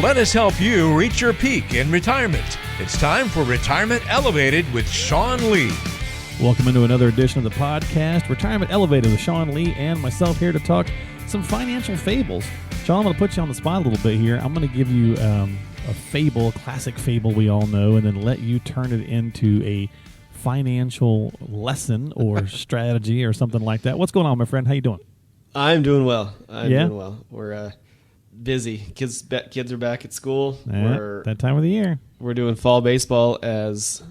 Let us help you reach your peak in retirement. It's time for Retirement Elevated with Sean Lee. Welcome into another edition of the podcast, Retirement Elevated with Sean Lee and myself here to talk some financial fables. Sean, I'm going to put you on the spot a little bit here. I'm going to give you a fable, a classic fable we all know, and then let you turn it into a financial lesson or strategy or something like that. What's going on, my friend? How you doing? I'm doing well. Doing well. We're busy. Kids are back at school. That time of the year. We're doing fall baseball as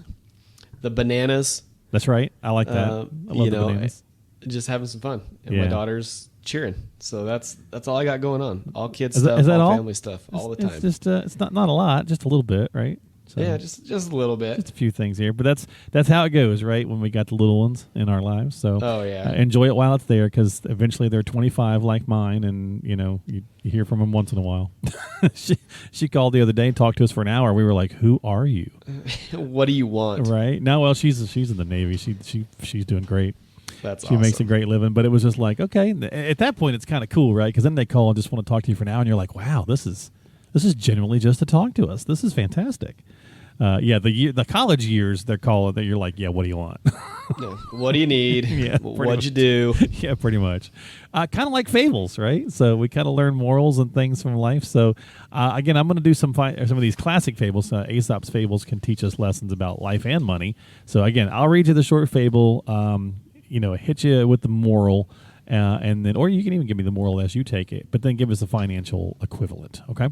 the Bananas. That's right. I like that. I love the Bananas. Just having some fun. And my daughter's cheering. So that's all I got going on. All kids stuff, is that all family stuff, all the time. It's just it's not a lot, just a little bit, right? So, yeah, just a little bit. Just a few things here, but that's how it goes, right? When we got the little ones in our lives, so enjoy it while it's there, because eventually they're 25 like mine, and you hear from them once in a while. she called the other day and talked to us for an hour. We were like, "Who are you? What do you want?" Right now, well, she's in the Navy. She's doing great. That's she makes a great living, but it was just like, okay, at that point it's kind of cool, right? Because then they call and just want to talk to you for an hour, and you're like, wow, this is genuinely just to talk to us. This is fantastic. The college years they're calling that you're like, yeah, what do you want? What do you need? What'd you do? Yeah, pretty much. Kind of like fables, right? So we kind of learn morals and things from life. So again, I'm going to do some of these classic fables. Aesop's fables can teach us lessons about life and money. So again, I'll read you the short fable. Hit you with the moral, and then, or you can even give me the moral as you take it, but then give us a financial equivalent. Okay.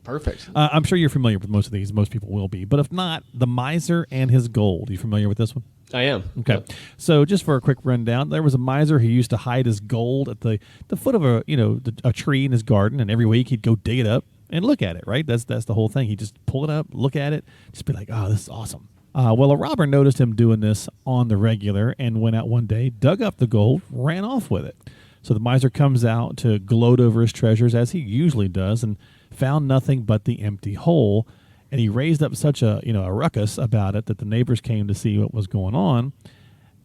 Perfect. I'm sure you're familiar with most of these. Most people will be. But if not, The Miser and His Gold. Are you familiar with this one? I am. Okay. Yep. So just for a quick rundown, there was a miser who used to hide his gold at the foot of a tree in his garden, and every week he'd go dig it up and look at it, right? That's the whole thing. He'd just pull it up, look at it, just be like, oh, this is awesome. Well, a robber noticed him doing this on the regular and went out one day, dug up the gold, ran off with it. So the miser comes out to gloat over his treasures, as he usually does, and found nothing but the empty hole. And he raised up such a ruckus about it that the neighbors came to see what was going on.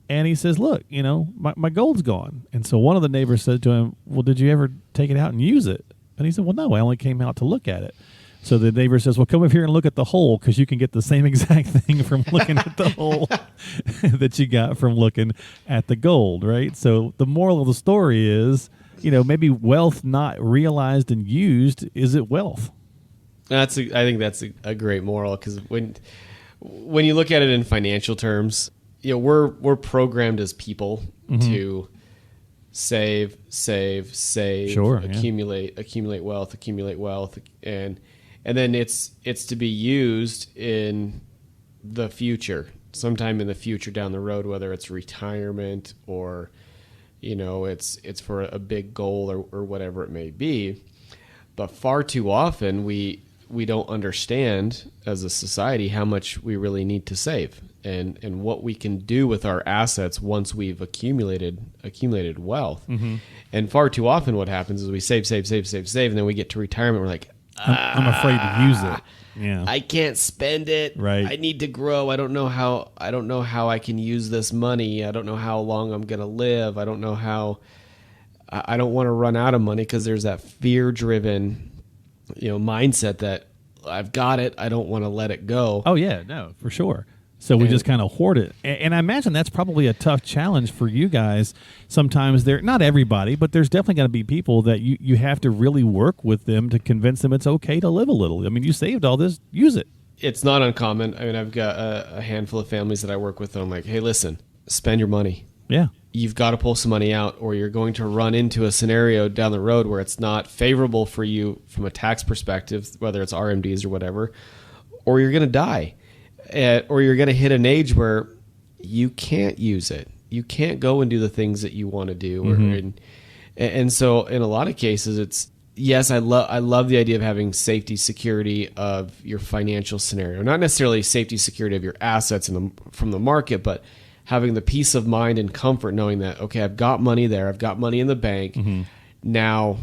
And he says, look, my gold's gone. And so one of the neighbors said to him, well, did you ever take it out and use it? And he said, well, no, I only came out to look at it. So the neighbor says, well, come over here and look at the hole, because you can get the same exact thing from looking at the hole that you got from looking at the gold, right? So the moral of the story is, maybe wealth not realized and used, is it wealth? I think that's a great moral, because when you look at it in financial terms, we're programmed as people to save, sure, accumulate wealth, and then it's to be used in the future, sometime in the future down the road, whether it's retirement or it's for a big goal or whatever it may be. But far too often we don't understand as a society how much we really need to save and what we can do with our assets once we've accumulated wealth. Mm-hmm. And far too often what happens is we save, and then we get to retirement, we're like, I'm afraid to use it. Yeah, I can't spend it. Right. I need to grow. I don't know how I can use this money. I don't know how long I'm going to live. I don't know how. I don't want to run out of money, because there's that fear-driven, mindset that I've got it. I don't want to let it go. Oh yeah, no, for sure. So we just kind of hoard it. And I imagine that's probably a tough challenge for you guys. Sometimes not everybody, but there's definitely going to be people that you have to really work with them to convince them it's okay to live a little. I mean, you saved all this, use it. It's not uncommon. I mean, I've got a handful of families that I work with, and I'm like, hey, listen, spend your money. Yeah. You've got to pull some money out, or you're going to run into a scenario down the road where it's not favorable for you from a tax perspective, whether it's RMDs or whatever, or you're going to die. Or you're going to hit an age where you can't use it. You can't go and do the things that you want to do. Mm-hmm. And so in a lot of cases, it's, yes, I love the idea of having safety, security of your financial scenario. Not necessarily safety, security of your assets from the market, but having the peace of mind and comfort knowing that, okay, I've got money there. I've got money in the bank. Mm-hmm. Now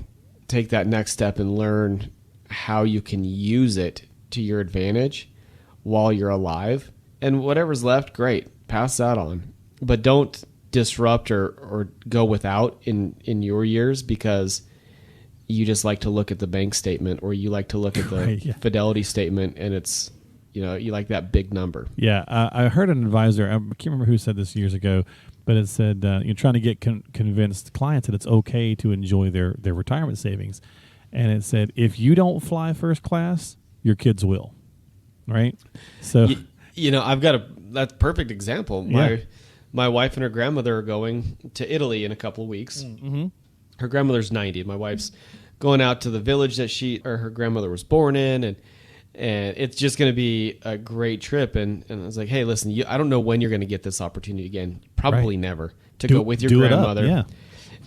take that next step and learn how you can use it to your advantage while you're alive, and whatever's left, great, pass that on, but don't disrupt or go without in your years, because you just like to look at the bank statement, or you like to look at the Right, yeah. fidelity statement, and it's, you like that big number. Yeah, I heard an advisor. I can't remember who said this years ago, but it said you're trying to get convinced clients that it's okay to enjoy their retirement savings, and it said if you don't fly first class, your kids will, right? So I've got that's a perfect example. My wife and her grandmother are going to Italy in a couple of weeks. Mm-hmm. Her grandmother's 90. My wife's going out to the village that her grandmother was born in, and it's just going to be a great trip. And I was like, hey, listen, I don't know when you're going to get this opportunity again. Probably never to go with your grandmother. Yeah.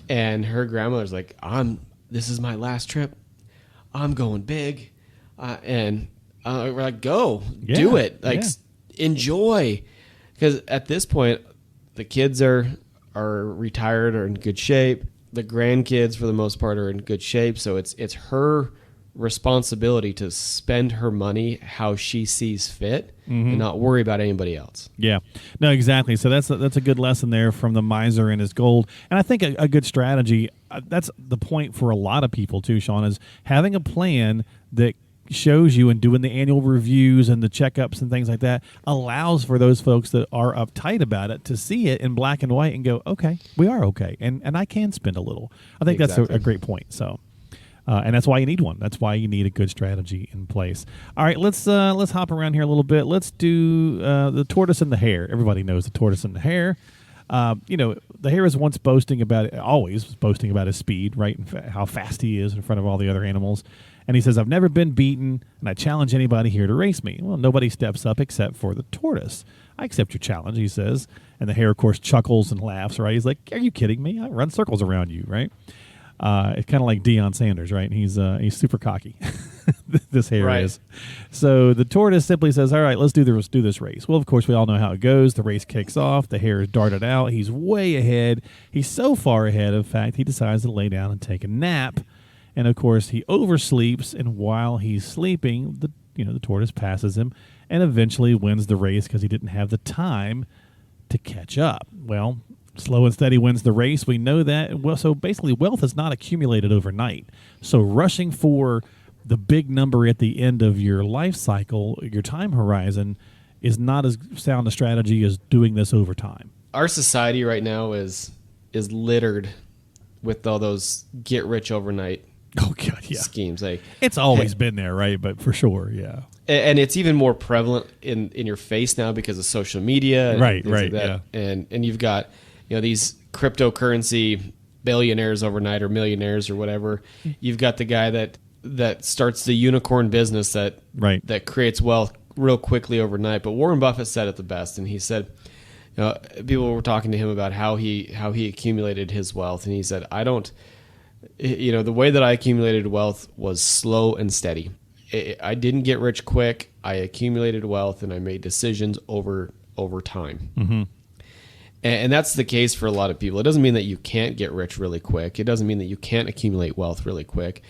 And her grandmother's like, this is my last trip. I'm going big. And we're like, go, do it. Like, enjoy. Because at this point, the kids are retired or in good shape. The grandkids, for the most part, are in good shape. So it's her responsibility to spend her money how she sees fit and not worry about anybody else. Yeah, no, exactly. So that's a good lesson there from the miser and his gold. And I think a good strategy, that's the point for a lot of people too, Sean, is having a plan that shows you, and doing the annual reviews and the checkups and things like that allows for those folks that are uptight about it to see it in black and white and go, okay, we are okay, and I can spend a little. I think that's a great point. So and that's why you need one. That's why you need a good strategy in place. All right, let's hop around here a little bit. Let's do the tortoise and the hare. Everybody knows the tortoise and the hare. The hare is always boasting about his speed, right, and how fast he is in front of all the other animals. And he says, I've never been beaten, and I challenge anybody here to race me. Well, nobody steps up except for the tortoise. I accept your challenge, he says. And the hare, of course, chuckles and laughs, right? He's like, are you kidding me? I run circles around you, right? It's kind of like Deion Sanders, right? And he's super cocky. This hare is. So the tortoise simply says, all right, let's do this race. Well, of course, we all know how it goes. The race kicks off. The hare is darted out. He's way ahead. He's so far ahead, in fact, he decides to lay down and take a nap. And, of course, he oversleeps, and while he's sleeping, the tortoise passes him and eventually wins the race because he didn't have the time to catch up. Well, slow and steady wins the race. We know that. Well, so basically wealth is not accumulated overnight. So rushing for the big number at the end of your life cycle, your time horizon, is not as sound a strategy as doing this over time. Our society right now is littered with all those get rich overnight schemes. Like, it's always been there, right? But for sure, yeah. And it's even more prevalent in your face now because of social media, and right, like that. Yeah. And you've got these cryptocurrency billionaires overnight, or millionaires, or whatever. You've got the guy that starts the unicorn business that creates wealth real quickly overnight. But Warren Buffett said it the best, and he said, people were talking to him about how he accumulated his wealth, and he said, the way that I accumulated wealth was slow and steady. I didn't get rich quick. I accumulated wealth, and I made decisions over time. Mm-hmm. And that's the case for a lot of people. It doesn't mean that you can't get rich really quick. It doesn't mean that you can't accumulate wealth really quick.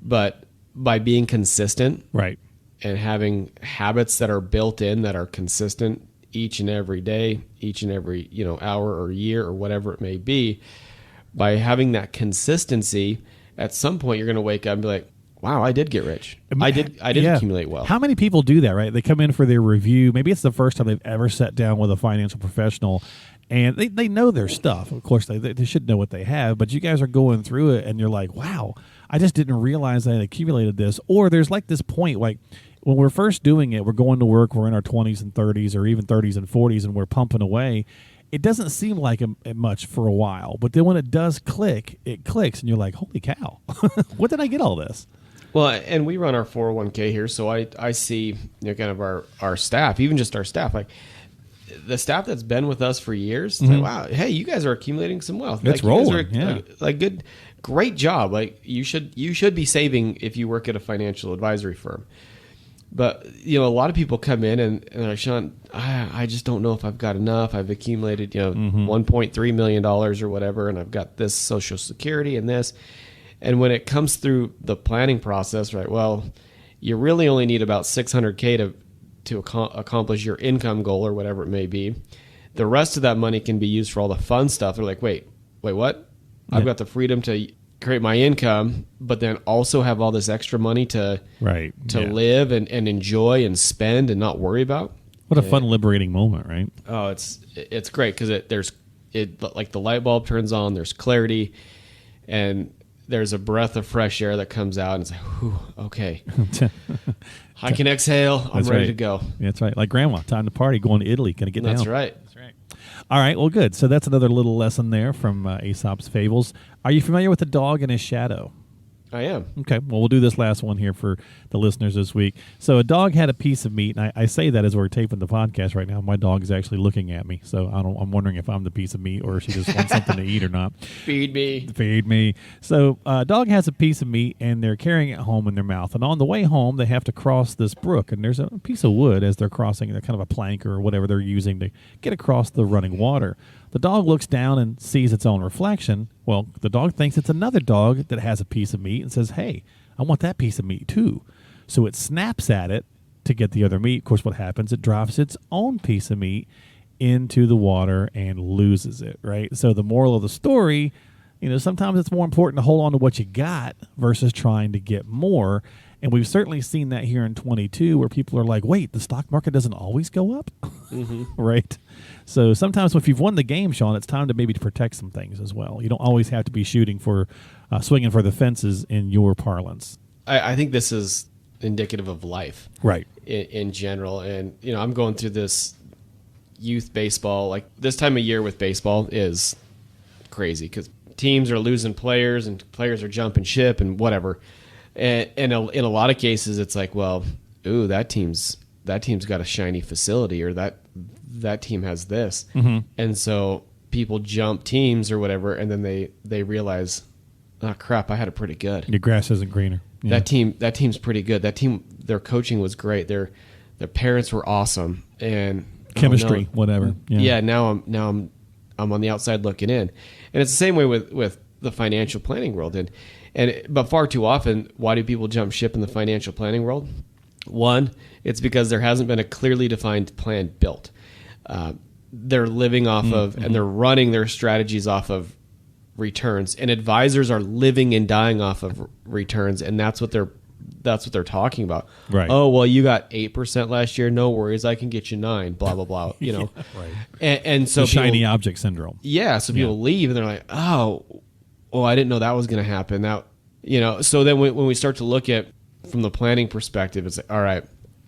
But by being consistent, right, and having habits that are built in, that are consistent each and every day, each and every hour or year or whatever it may be, by having that consistency, at some point you're going to wake up and be like, wow, I did get rich. I did accumulate wealth. How many people do that, right? They come in for their review. Maybe it's the first time they've ever sat down with a financial professional, and they know their stuff. Of course, they should know what they have, but you guys are going through it, and you're like, wow, I just didn't realize I had accumulated this. Or there's like this point, like when we're first doing it, we're going to work, we're in our 20s and 30s, or even 30s and 40s, and we're pumping away. It doesn't seem like much for a while, but then when it does click, it clicks, and you're like, holy cow, what did I get all this? Well, and we run our 401k here, so I see kind of our staff, even just our staff, like the staff that's been with us for years. It's like, wow, hey, you guys are accumulating some wealth. It's rolling, like good, great job. Like you should be saving if you work at a financial advisory firm. But a lot of people come in and they're like, Sean, I just don't know if I've got enough. I've accumulated $1.3 million or whatever, and I've got this Social Security and this. And when it comes through the planning process, right, well, you really only need about $600K to accomplish your income goal or whatever it may be. The rest of that money can be used for all the fun stuff. They're like, wait, what? I've got the freedom to create my income, but then also have all this extra money to live and enjoy and spend and not worry about. What a fun, liberating moment, right? Oh, it's great because there's like the light bulb turns on, there's clarity, and there's a breath of fresh air that comes out, and it's like, whew, okay. I can exhale. I'm ready to go. That's right. Like grandma, time to party, going to Italy, going to get down. That's right. All right, well, good. So that's another little lesson there from Aesop's Fables. Are you familiar with the dog and his shadow? I am. Okay, well, we'll do this last one here for the listeners this week. So a dog had a piece of meat, and I say that as we're taping the podcast right now. My dog is actually looking at me, so I'm wondering if I'm the piece of meat or if she just wants something to eat or not. Feed me. Feed me. So a dog has a piece of meat, and they're carrying it home in their mouth. And on the way home, they have to cross this brook, and there's a piece of wood as they're crossing, they're kind of a plank or whatever they're using to get across the running water. The dog looks down and sees its own reflection. Well, the dog thinks it's another dog that has a piece of meat and says, hey, I want that piece of meat too. So it snaps at it to get the other meat. Of course, what happens? It drops its own piece of meat into the water and loses it, right? So the moral of the story, sometimes it's more important to hold on to what you got versus trying to get more. And we've certainly seen that here in 22 where people are like, wait, the stock market doesn't always go up, right? So sometimes if you've won the game, Sean, it's time to maybe protect some things as well. You don't always have to be swinging for the fences in your parlance. I think this is indicative of life, right? In general. And, I'm going through this youth baseball. Like this time of year with baseball is crazy because teams are losing players and players are jumping ship and whatever. And in a lot of cases, it's like, well, ooh, that team's got a shiny facility, or that team has this, and so people jump teams or whatever, and then they realize, oh crap, I had it pretty good. Your grass isn't greener. Yeah. That team's pretty good. That team, their coaching was great. Their parents were awesome, and chemistry, whatever. Yeah. Now I'm on the outside looking in, and it's the same way with the financial planning world, but far too often, why do people jump ship in the financial planning world? One, it's because there hasn't been a clearly defined plan built. They're living off of, and they're running their strategies off of returns, and advisors are living and dying off of returns, and that's what they're talking about. Right. Oh, well, you got 8% last year. No worries, I can get you 9. Blah blah blah. Right. And so the shiny object syndrome. Yeah. So people leave, and they're like, oh, I didn't know that was going to happen. So then when we start to look at from the planning perspective, it's like, all right,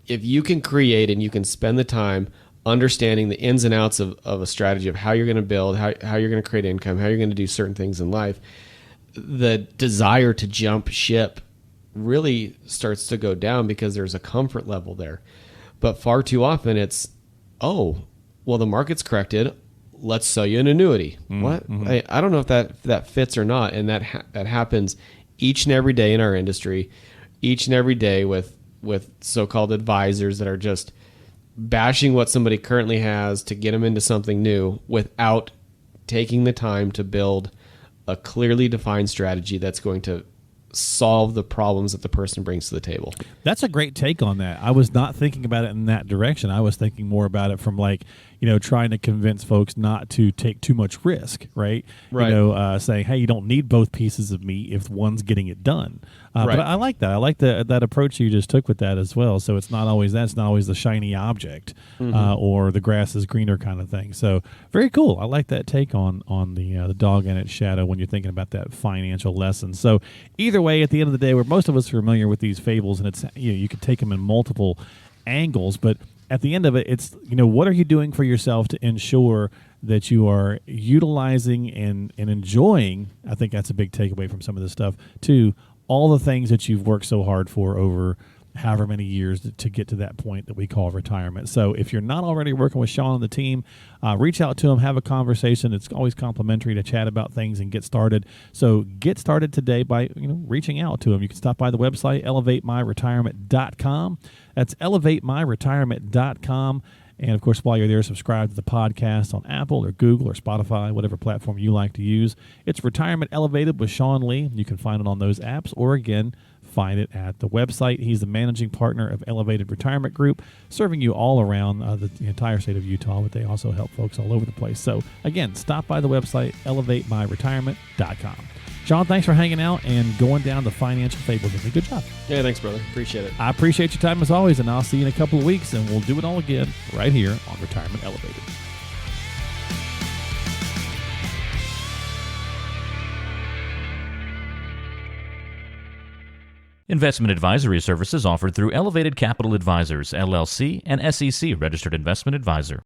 if you can create and you can spend the time understanding the ins and outs of a strategy of how you're going to build, how you're going to create income, how you're going to do certain things in life, the desire to jump ship really starts to go down because there's a comfort level there. But far too often it's, oh, well, the market's corrected. Let's sell you an annuity. What? I don't know if that fits or not. And that happens each and every day in our industry, each and every day with so-called advisors that are just bashing what somebody currently has to get them into something new without taking the time to build a clearly defined strategy that's going to solve the problems that the person brings to the table. That's a great take on that. I was not thinking about it in that direction. I was thinking more about it from trying to convince folks not to take too much risk, right? Right. Saying, hey, you don't need both pieces of meat if one's getting it done. Right. But I like that. I like that approach you just took with that as well. So it's not always the shiny object or the grass is greener kind of thing. So very cool. I like that take on the dog and its shadow when you're thinking about that financial lesson. So either way, at the end of the day, where most of us are familiar with these fables, and it's you could take them in multiple angles, but at the end of it, it's what are you doing for yourself to ensure that you are utilizing and enjoying, I think that's a big takeaway from some of this stuff, too, all the things that you've worked so hard for over however many years to get to that point that we call retirement. So if you're not already working with Sean and the team, reach out to him, have a conversation. It's always complimentary to chat about things and get started. So get started today by reaching out to him. You can stop by the website, elevatemyretirement.com. That's elevatemyretirement.com. And, of course, while you're there, subscribe to the podcast on Apple or Google or Spotify, whatever platform you like to use. It's Retirement Elevated with Sean Lee. You can find it on those apps or, again, find it at the website. He's the managing partner of Elevated Retirement Group, serving you all around the entire state of Utah, but they also help folks all over the place. So, again, stop by the website, elevatemyretirement.com. Sean, thanks for hanging out and going down the financial fables with me. Good job. Yeah, thanks, brother. Appreciate it. I appreciate your time as always, and I'll see you in a couple of weeks, and we'll do it all again right here on Retirement Elevated. Investment advisory services offered through Elevated Capital Advisors, LLC, and SEC Registered Investment Advisor.